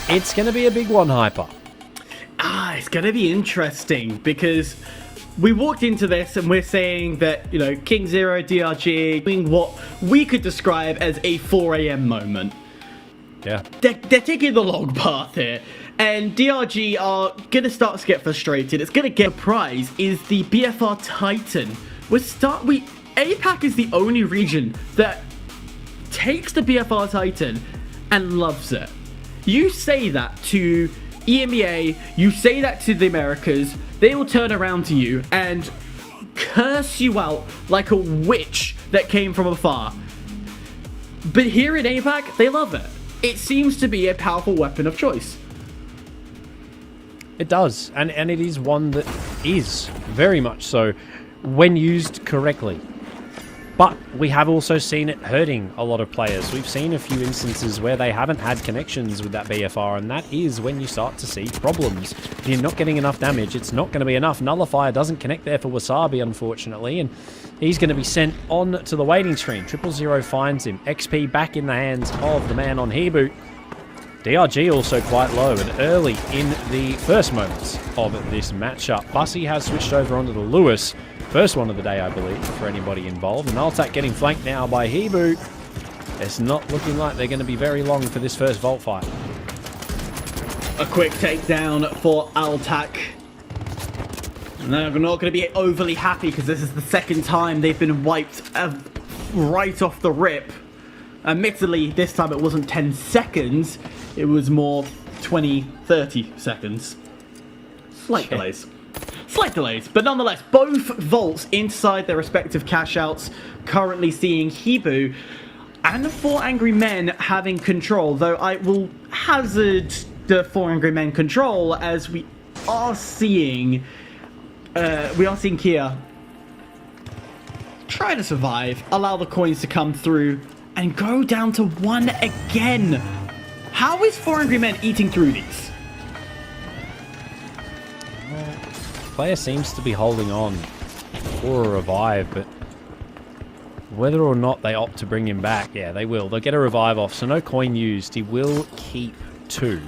It's going to be a big one, Hyper. It's going to be interesting because we walked into this and we're saying that, you know, King Zero, DRG, doing what we could describe as a 4 a.m. moment. Yeah. They're taking the long path here. And DRG are going to start to get frustrated. It's going to get a prize is the BFR Titan. APAC is the only region that takes the BFR Titan and loves it. You say that to EMEA, you say that to the Americas, they will turn around to you and curse you out like a witch that came from afar. But here in APAC, they love it. It seems to be a powerful weapon of choice. It does, and it is one that is very much so when used correctly. But we have also seen it hurting a lot of players. We've seen a few instances where they haven't had connections with that BFR, and that is when you start to see problems. If you're not getting enough damage, it's not going to be enough. Nullifier doesn't connect there for Wasabi, unfortunately, and he's going to be sent on to the waiting screen. 000 finds him. XP back in the hands of the man on Heboot. DRG also quite low and early in the first moments of this matchup. Bussy has switched over onto the Lewis. First one of the day, I believe, for anybody involved. And Altac getting flanked now by Heboot. It's not looking like they're going to be very long for this first vault fight. A quick takedown for Altac. They're not going to be overly happy because this is the second time they've been wiped right off the rip. Admittedly, this time it wasn't 10 seconds. It was more 20, 30 seconds. Slight delays. Slight delays, but nonetheless, both vaults inside their respective cash outs, currently seeing Hebu and the 4 Angry Men having control, though I will hazard the 4 Angry Men control as we are seeing Kia try to survive, allow the coins to come through, and go down to 1 again. How is 4 Angry Men eating through these? Player seems to be holding on for a revive, but whether or not they opt to bring him back, yeah, they will. They'll get a revive off, so no coin used. He will keep 2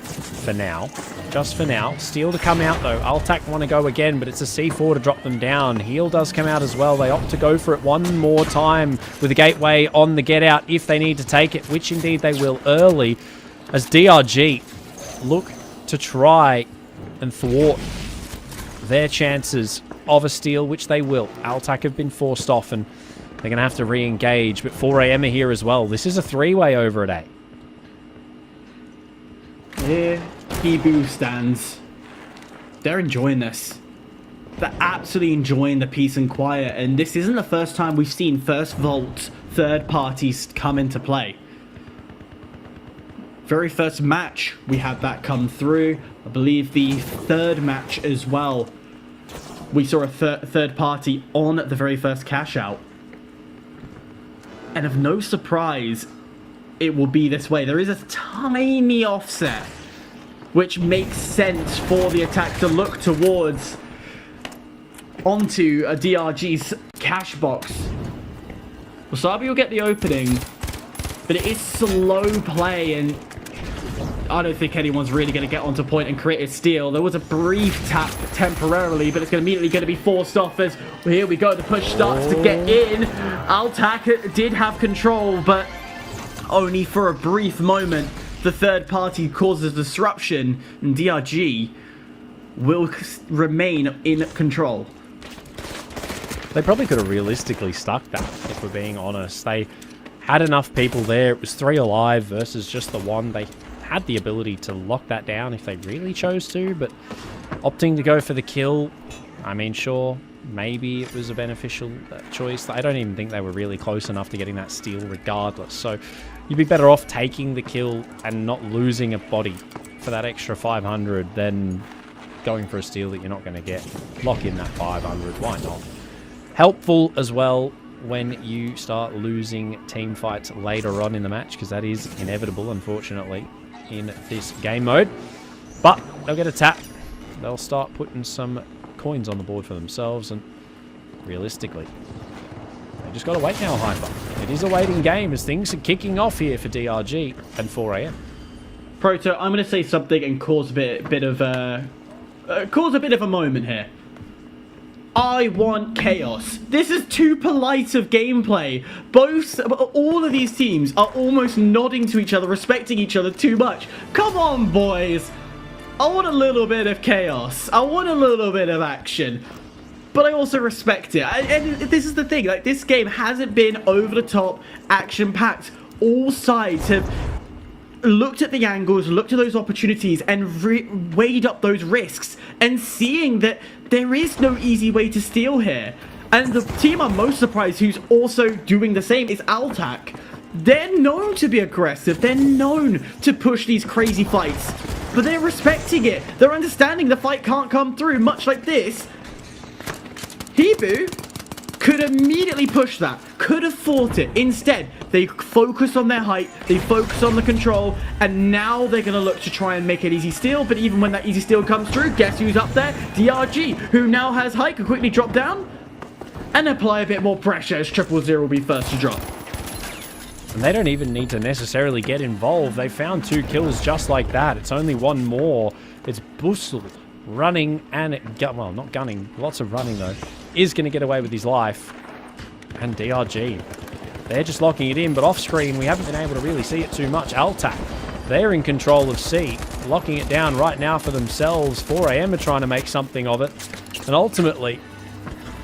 for now. Just for now. Steel to come out, though. Altac want to go again, but it's a C4 to drop them down. Heal does come out as well. They opt to go for it one more time with the gateway on the get out if they need to take it, which indeed they will early, as DRG look to try and thwart their chances of a steal, which they will. Altac have been forced off, and they're going to have to re-engage, but 4 AM are here as well. This is a 3-way over at A. Here, Hebu stands. They're enjoying this. They're absolutely enjoying the peace and quiet, and this isn't the first time we've seen First Vault third parties come into play. Very first match, we had that come through. I believe the third match as well. We saw a third party on the very first cash out. And of no surprise, it will be this way. There is a tiny offset, which makes sense for the attack to look towards onto a DRG's cash box. Wasabi will get the opening, but it is slow play, and I don't think anyone's really going to get onto point and create a steal. There was a brief tap temporarily, but it's immediately going to be forced off as here we go. The push starts to get in. Altac did have control, but only for a brief moment. The third party causes disruption, and DRG will remain in control. They probably could have realistically stuck that, if we're being honest. They had enough people there. It was 3 alive versus just the 1. They had the ability to lock that down if they really chose to, but opting to go for the kill, I mean, sure, maybe it was a beneficial choice. I don't even think they were really close enough to getting that steal regardless, so you'd be better off taking the kill and not losing a body for that extra 500 than going for a steal that you're not going to get. Lock in that 500, why not? Helpful as well when you start losing team fights later on in the match, because that is inevitable, unfortunately, in this game mode. But they'll get a tap. They'll start putting some coins on the board for themselves, and realistically, they just got to wait now, Hyper. It is a waiting game as things are kicking off here for DRG and 4 AM. Proto, I'm going to say something and cause a bit of a moment here. I want chaos. This is too polite of gameplay. All of these teams are almost nodding to each other, respecting each other too much. Come on, boys. I want a little bit of chaos. I want a little bit of action. But I also respect it. And this is the thing. Like, this game hasn't been over the top, action-packed. All sides have looked at the angles, looked at those opportunities, and weighed up those risks, and seeing that there is no easy way to steal here. And the team I'm most surprised who's also doing the same is APAC. They're known to be aggressive, they're known to push these crazy fights, but they're respecting it. They're understanding the fight can't come through, much like this. Hibu could immediately push that, could have fought it. Instead, they focus on their height, they focus on the control, and now they're going to look to try and make an easy steal. But even when that easy steal comes through, guess who's up there? DRG, who now has height, can quickly drop down and apply a bit more pressure as 000 will be first to drop. And they don't even need to necessarily get involved. They found 2 kills just like that. It's only one more. It's Bustle running and well, not gunning, lots of running though, is going to get away with his life. And DRG, they're just locking it in, but off screen we haven't been able to really see it too much. APAC, they're in control of C, locking it down right now for themselves. 4am are trying to make something of it, and ultimately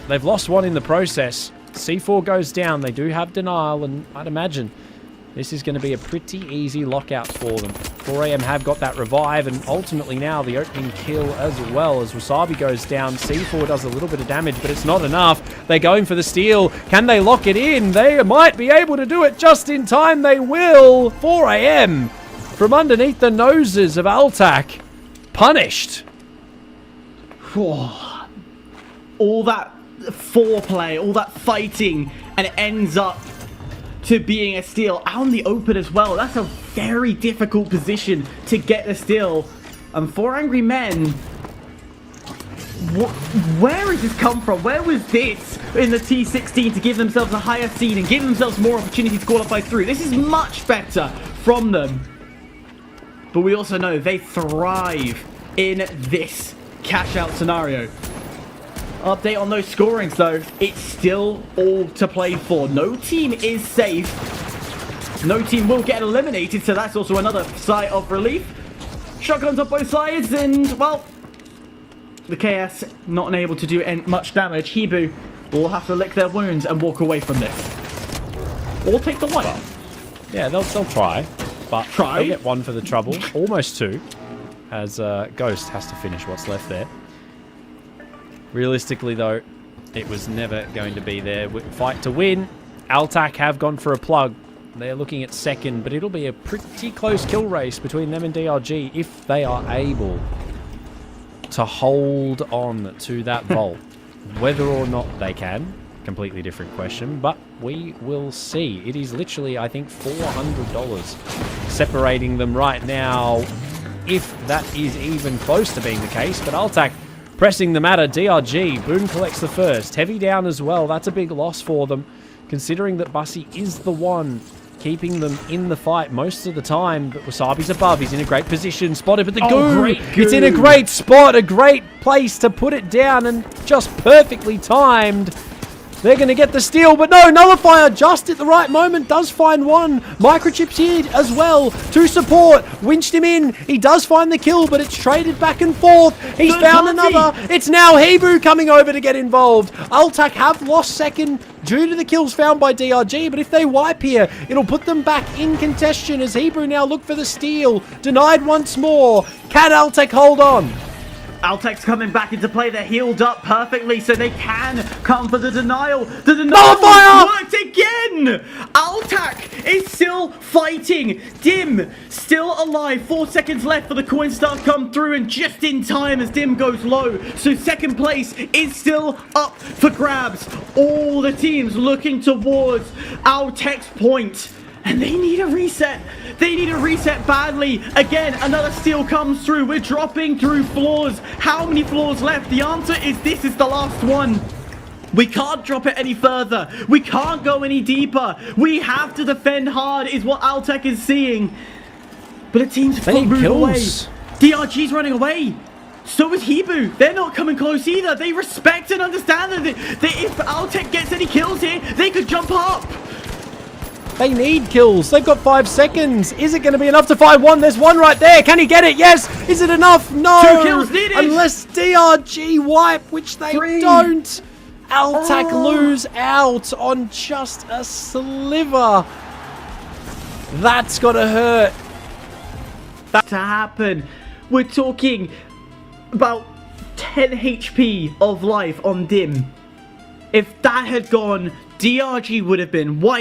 they've lost one in the process. C4 goes down, they do have denial, and I'd imagine this is going to be a pretty easy lockout for them. 4am have got that revive, and ultimately now the opening kill as well as Wasabi goes down. C4 does a little bit of damage, but it's not enough. They're going for the steal. Can they lock it in? They might be able to do it just in time. They will. 4am from underneath the noses of APAC. Punished. All that foreplay, all that fighting, and it ends up to being a steal out in the open as well. That's a very difficult position to get the steal. And 4 Angry Men, where has this come from? Where was this in the T16 to give themselves a higher seed and give themselves more opportunity to qualify through? This is much better from them. But we also know they thrive in this cash-out scenario. Update on those scorings though, it's still all to play for. No team is safe. No team will get eliminated, so that's also another sigh of relief. Shotguns on both sides, and well, the KS not able to do much damage. Hibu will have to lick their wounds and walk away from this. Or take the wipe. Well, yeah, they'll try, but they'll get 1 for the trouble. Almost 2, as Ghost has to finish what's left there. Realistically, though, it was never going to be their fight to win. APAC have gone for a plug. They're looking at second, but it'll be a pretty close kill race between them and DRG if they are able to hold on to that vault. Whether or not they can, completely different question, but we will see. It is literally, I think, $400 separating them right now, if that is even close to being the case. But APAC pressing the matter. DRG, Boone collects the first. Heavy down as well. That's a big loss for them, considering that Bussy is the one keeping them in the fight most of the time. But Wasabi's above. He's in a great position. Spotted, but the goo! It's in a great spot. A great place to put it down, and just perfectly timed. They're going to get the steal, but no, Nullifier just at the right moment does find one. Microchip's here as well to support. Winched him in. He does find the kill, but it's traded back and forth. He's found another. It's now Hibu coming over to get involved. APAC have lost second due to the kills found by DRG, but if they wipe here, it'll put them back in contention as Hibu now look for the steal. Denied once more. Can APAC hold on? APAC's coming back into play. They're healed up perfectly, so they can come for the denial. The denial worked again! APAC is still fighting. Dim still alive. 4 seconds left for the coin star to come through, and just in time as Dim goes low. So second place is still up for grabs. All the teams looking towards APAC's point. And they need a reset. They need a reset badly. Again, another steal comes through. We're dropping through floors. How many floors left? The answer is this is the last one. We can't drop it any further. We can't go any deeper. We have to defend hard is what APAC is seeing. But the team's They need moved away. kills. DRG's running away. So is Hebu. They're not coming close either. They respect and understand that if Altec gets any kills here, they could jump up. They need kills. They've got 5 seconds. Is it going to be enough to find one? There's one right there. Can he get it? Yes. Is it enough? No. 2 kills needed. Unless DRG wipe, which they 3. don't. Altac lose out on just a sliver. That's got to hurt. To happen. We're talking about 10 HP of life on Dim. If that had gone, DRG would have been wiped.